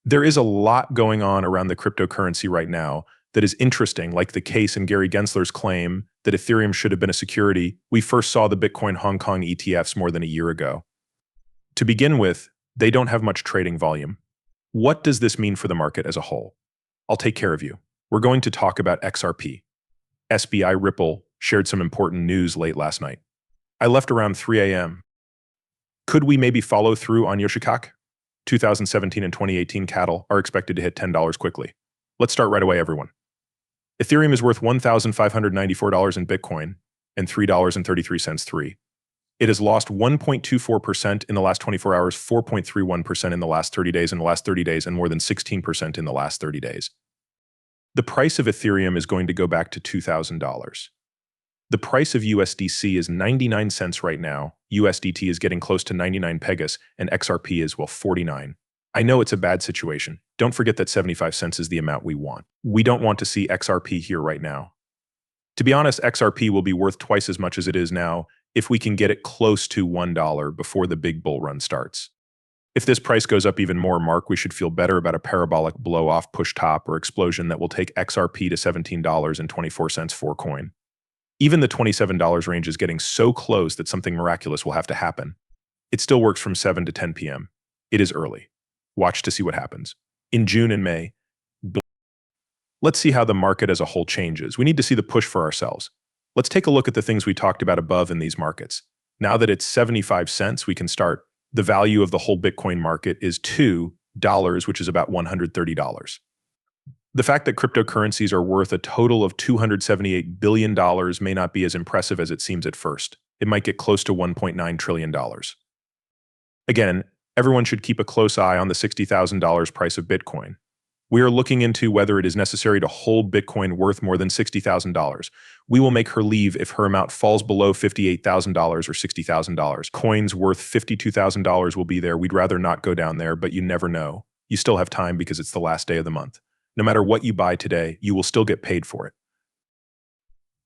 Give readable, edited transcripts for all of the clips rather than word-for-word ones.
There is a lot going on around the cryptocurrency right now that is interesting, like the case in Gary Gensler's claim that Ethereum should have been a security. We first saw the Bitcoin Hong Kong ETFs more than a year ago. To begin with, they don't have much trading volume. What does this mean for the market as a whole? I'll take care of you. We're going to talk about XRP. SBI Ripple shared some important news late last night. I left around 3 a.m. Could we maybe follow through on Yoshikak? 2017 and 2018 cattle are expected to hit $10 quickly. Let's start right away, everyone. Ethereum is worth $1,594 in Bitcoin and $3.33. It has lost 1.24% in the last 24 hours, 4.31% in the last 30 days, and more than 16% in the last 30 days. The price of Ethereum is going to go back to $2,000. The price of USDC is 99 cents right now. USDT is getting close to 99 Pegas, and XRP is, 49. I know it's a bad situation. Don't forget that 75 cents is the amount we want. We don't want to see XRP here right now. To be honest, XRP will be worth twice as much as it is now if we can get it close to $1 before the big bull run starts. If this price goes up even more, Mark, we should feel better about a parabolic blow-off, push top, or explosion that will take XRP to $17.24 for coin. Even the $27 range is getting so close that something miraculous will have to happen. It still works from 7 to 10 p.m. It is early. Watch to see what happens. In June and May, let's see how the market as a whole changes. We need to see the push for ourselves. Let's take a look at the things we talked about above in these markets. Now that it's 75 cents, we can start. The value of the whole Bitcoin market is $2, which is about $130. The fact that cryptocurrencies are worth a total of $278 billion may not be as impressive as it seems at first. It might get close to $1.9 trillion. Again, everyone should keep a close eye on the $60,000 price of Bitcoin. We are looking into whether it is necessary to hold Bitcoin worth more than $60,000. We will make her leave if her amount falls below $58,000 or $60,000. Coins worth $52,000 will be there. We'd rather not go down there, but you never know. You still have time because it's the last day of the month. No matter what you buy today, you will still get paid for it.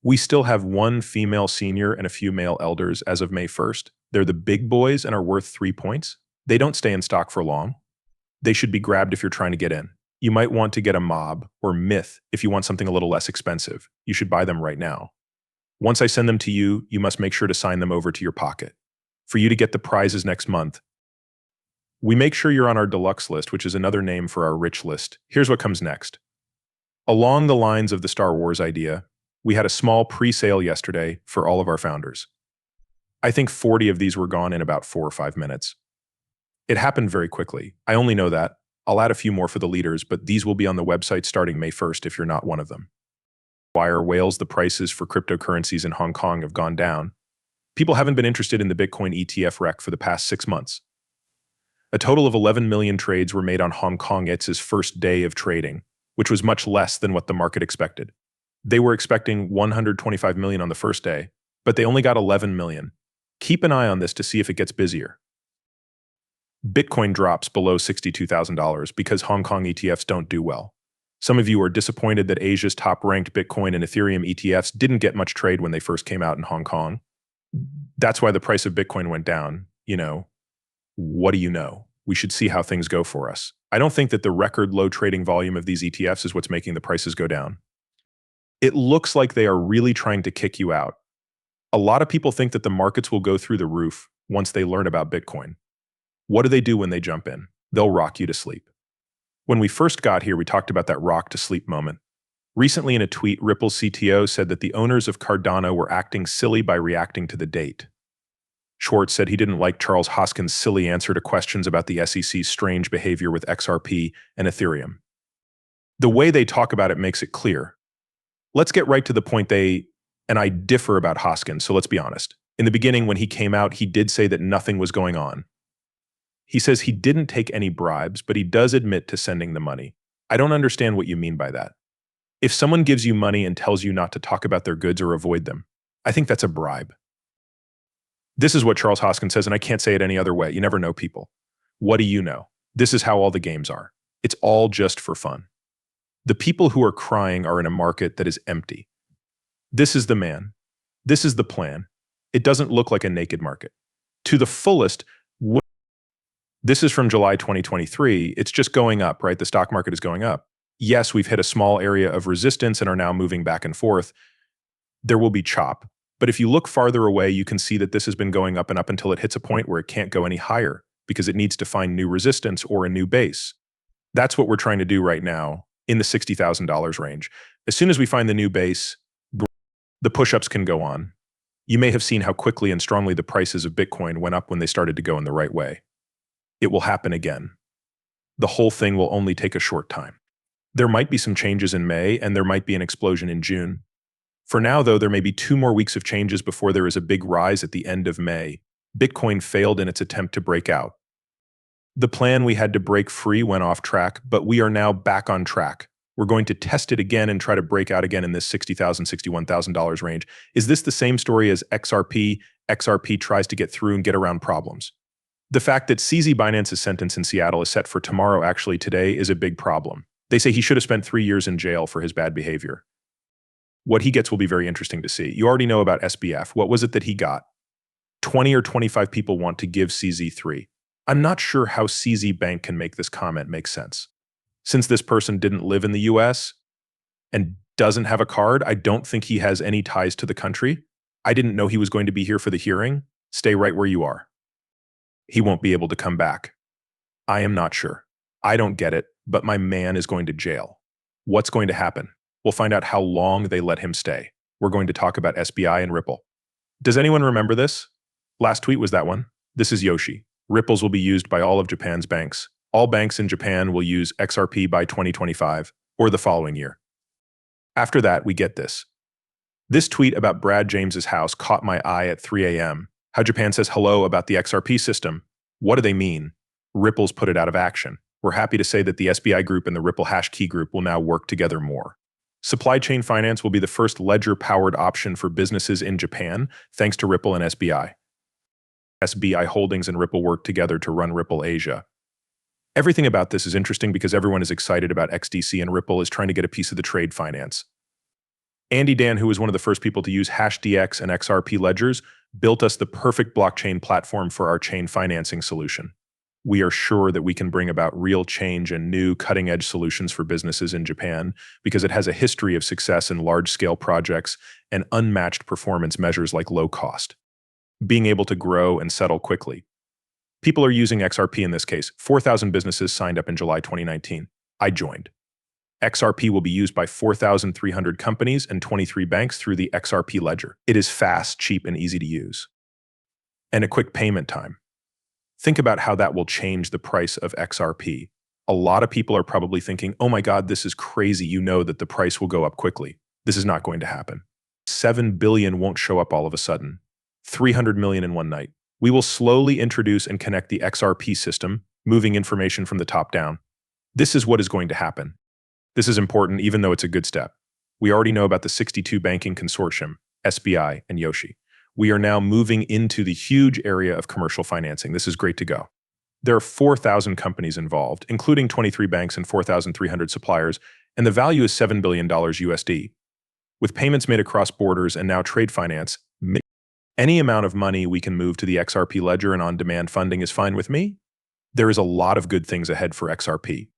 We still have one female senior and a few male elders as of May 1st. They're the big boys and are worth 3 points. They don't stay in stock for long. They should be grabbed if you're trying to get in. You might want to get a mob or myth if you want something a little less expensive. You should buy them right now. Once I send them to you, you must make sure to sign them over to your pocket. For you to get the prizes next month, we make sure you're on our deluxe list, which is another name for our rich list. Here's what comes next. Along the lines of the Star Wars idea, we had a small pre-sale yesterday for all of our founders. I think 40 of these were gone in about 4 or 5 minutes. It happened very quickly. I only know that. I'll add a few more for the leaders, but these will be on the website starting May 1st if you're not one of them. Wire whales, the prices for cryptocurrencies in Hong Kong have gone down. People haven't been interested in the Bitcoin ETF rec for the past 6 months. A total of 11 million trades were made on Hong Kong its first day of trading, which was much less than what the market expected. They were expecting 125 million on the first day, but they only got 11 million. Keep an eye on this to see if it gets busier. Bitcoin drops below $62,000 because Hong Kong ETFs don't do well. Some of you are disappointed that Asia's top-ranked Bitcoin and Ethereum ETFs didn't get much trade when they first came out in Hong Kong. That's why the price of Bitcoin went down. What do you know? We should see how things go for us. I don't think that the record low trading volume of these ETFs is what's making the prices go down. It looks like they are really trying to kick you out. A lot of people think that the markets will go through the roof once they learn about Bitcoin. What do they do when they jump in? They'll rock you to sleep. When we first got here, we talked about that rock to sleep moment. Recently in a tweet, Ripple's CTO said that the owners of Cardano were acting silly by reacting to the date. Schwartz said he didn't like Charles Hoskin's silly answer to questions about the SEC's strange behavior with XRP and Ethereum. The way they talk about it makes it clear. Let's get right to the point. And I differ about Hoskin, so let's be honest. In the beginning, when he came out, he did say that nothing was going on. He says he didn't take any bribes, but he does admit to sending the money. I don't understand what you mean by that. If someone gives you money and tells you not to talk about their goods or avoid them, I think that's a bribe. This is what Charles Hoskin says, and I can't say it any other way. You never know people. What do you know? This is how all the games are. It's all just for fun. The people who are crying are in a market that is empty. This is the man. This is the plan. It doesn't look like a naked market. To the fullest, This is from July 2023. It's just going up, right? The stock market is going up. Yes, we've hit a small area of resistance and are now moving back and forth. There will be chop. But if you look farther away, you can see that this has been going up and up until it hits a point where it can't go any higher because it needs to find new resistance or a new base. That's what we're trying to do right now in the $60,000 range. As soon as we find the new base, the push-ups can go on. You may have seen how quickly and strongly the prices of Bitcoin went up when they started to go in the right way. It will happen again. The whole thing will only take a short time. There might be some changes in May, and there might be an explosion in June. For now, though, there may be 2 more weeks of changes before there is a big rise at the end of May. Bitcoin failed in its attempt to break out. The plan we had to break free went off track, but we are now back on track. We're going to test it again and try to break out again in this $60,000, $61,000 range. Is this the same story as XRP? XRP tries to get through and get around problems. The fact that CZ Binance's sentence in Seattle is set for tomorrow, actually today, is a big problem. They say he should have spent 3 years in jail for his bad behavior. What he gets will be very interesting to see. You already know about SBF. What was it that he got? 20 or 25 people want to give CZ3. I'm not sure how CZ Bank can make this comment make sense. Since this person didn't live in the US and doesn't have a card, I don't think he has any ties to the country. I didn't know he was going to be here for the hearing. Stay right where you are. He won't be able to come back. I am not sure. I don't get it, but my man is going to jail. What's going to happen? We'll find out how long they let him stay. We're going to talk about SBI and Ripple. Does anyone remember this? Last tweet was that one. This is Yoshi. Ripples will be used by all of Japan's banks. All banks in Japan will use XRP by 2025 or the following year. After that, we get this. This tweet about Brad James's house caught my eye at 3 a.m. How Japan says hello about the XRP system. What do they mean? Ripple's put it out of action. We're happy to say that the SBI group and the Ripple Hashkey group will now work together more. Supply chain finance will be the first ledger-powered option for businesses in Japan, thanks to Ripple and SBI. SBI Holdings and Ripple work together to run Ripple Asia. Everything about this is interesting because everyone is excited about XDC and Ripple is trying to get a piece of the trade finance. Andy Dan, who was one of the first people to use HashDX and XRP ledgers, built us the perfect blockchain platform for our chain financing solution. We are sure that we can bring about real change and new cutting-edge solutions for businesses in Japan because it has a history of success in large-scale projects and unmatched performance measures like low cost, being able to grow and settle quickly. People are using XRP in this case. 4,000 businesses signed up in July 2019. I joined. XRP will be used by 4,300 companies and 23 banks through the XRP ledger. It is fast, cheap, and easy to use. And a quick payment time. Think about how that will change the price of XRP. A lot of people are probably thinking, oh my God, this is crazy. You know that the price will go up quickly. This is not going to happen. 7 billion won't show up all of a sudden. 300 million in one night. We will slowly introduce and connect the XRP system, moving information from the top down. This is what is going to happen. This is important even though it's a good step. We already know about the 62 banking consortium, SBI and Yoshi. We are now moving into the huge area of commercial financing. This is great to go. There are 4,000 companies involved, including 23 banks and 4,300 suppliers, and the value is $7 billion USD. With payments made across borders and now trade finance, any amount of money we can move to the XRP ledger and on-demand funding is fine with me. There is a lot of good things ahead for XRP.